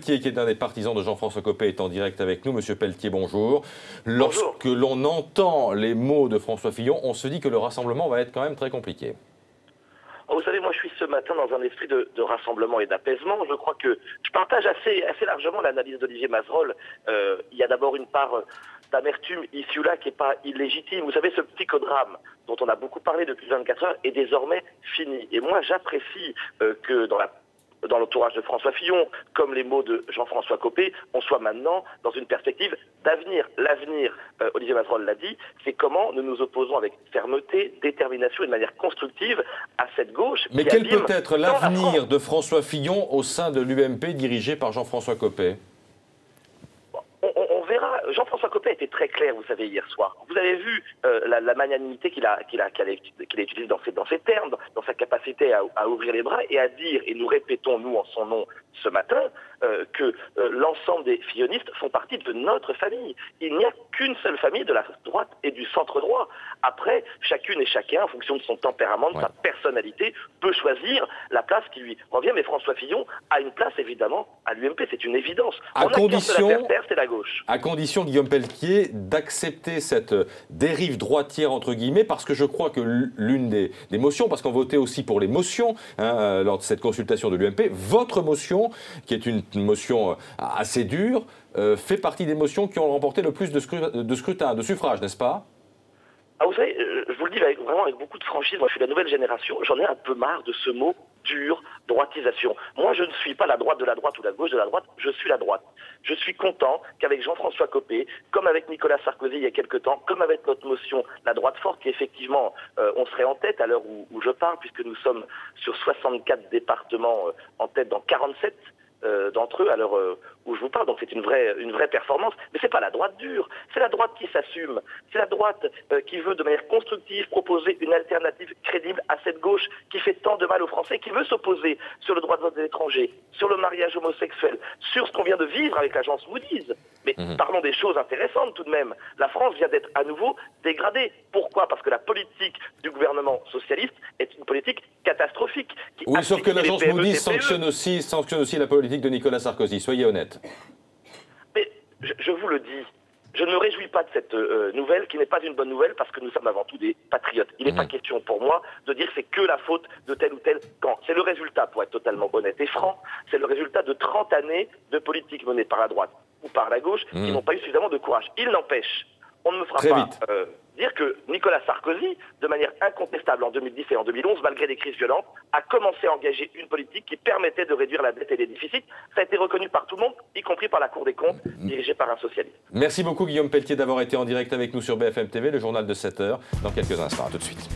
Pelletier, qui est un des partisans de Jean-François Copé, est en direct avec nous. Monsieur Pelletier, bonjour. Lorsque l'on entend les mots de François Fillon, on se dit que le rassemblement va être quand même très compliqué. Vous savez, moi je suis ce matin dans un esprit de rassemblement et d'apaisement. Je crois que je partage assez largement l'analyse d'Olivier Mazerolle. Il y a d'abord une part d'amertume ici ou là qui n'est pas illégitime. Vous savez, ce psychodrame dont on a beaucoup parlé depuis 24 heures est désormais fini. Et moi j'apprécie que dans l'entourage de François Fillon, comme les mots de Jean-François Copé, on soit maintenant dans une perspective d'avenir. L'avenir, Olivier Mazerolle l'a dit, c'est comment nous nous opposons avec fermeté, détermination et de manière constructive à cette gauche. Mais quel peut être l'avenir de François Fillon au sein de l'UMP dirigé par Jean-François Copé? On verra. Jean-François Copé était très clair, vous savez, hier soir. Vous avez vu la magnanimité qu'il a utilisée dans ses termes, dans sa capacité à ouvrir les bras et à dire, et nous répétons, nous, en son nom, ce matin, que l'ensemble des fillonistes font partie de notre famille. Il n'y a qu'une seule famille de la droite et du centre-droit. Après, chacune et chacun, en fonction de son tempérament, de sa personnalité, peut choisir la place qui lui revient. Mais François Fillon a une place, évidemment, à l'UMP, c'est une évidence. À condition, c'est la gauche. À condition, Guillaume Pelletier, d'accepter cette dérive droitière, entre guillemets, parce que je crois que l'une des motions, parce qu'on votait aussi pour les motions lors de cette consultation de l'UMP, votre motion, qui est une motion assez dure, fait partie des motions qui ont remporté le plus de scrutins, de suffrages, n'est-ce pas? Ah, vous savez, je vous le dis vraiment avec beaucoup de franchise, moi je suis la nouvelle génération, j'en ai un peu marre de ce mot dur, droitisation. Moi je ne suis pas la droite de la droite ou la gauche de la droite, je suis la droite. Je suis content qu'avec Jean-François Copé, comme avec Nicolas Sarkozy il y a quelque temps, comme avec notre motion La droite forte, qui effectivement, on serait en tête à l'heure où je parle, puisque nous sommes sur 64 départements en tête dans 47 d'entre eux à l'heure où je vous parle, donc c'est une vraie performance, mais c'est pas la droite dure, c'est la droite qui s'assume, c'est la droite qui veut de manière constructive proposer une alternative crédible à cette gauche qui fait tant de mal aux Français, qui veut s'opposer sur le droit de vote des étrangers, sur le mariage homosexuel, sur ce qu'on vient de vivre avec l'agence Moody's. Mais parlons des choses intéressantes tout de même. La France vient d'être à nouveau dégradée. Pourquoi? Parce que la politique du gouvernement socialiste est une politique catastrophique. Oui, sauf que l'agence Moody's sanctionne aussi la politique de Nicolas Sarkozy, soyez honnête. Mais je vous le dis, je ne me réjouis pas de cette nouvelle qui n'est pas une bonne nouvelle parce que nous sommes avant tout des patriotes. Il n'est pas question pour moi de dire que c'est que la faute de tel ou tel camp. C'est le résultat, pour être totalement honnête et franc, c'est le résultat de 30 années de politique menée par la droite ou par la gauche qui n'ont pas eu suffisamment de courage. Il n'empêche, on ne me fera pas dire que Nicolas Sarkozy, de manière incontestable en 2010 et en 2011, malgré des crises violentes, a commencé à engager une politique qui permettait de réduire la dette et les déficits. Ça a été reconnu par tout le monde, y compris par la Cour des comptes, dirigée par un socialiste. Merci beaucoup Guillaume Pelletier d'avoir été en direct avec nous sur BFM TV, le journal de 7 heures, dans quelques instants. À tout de suite.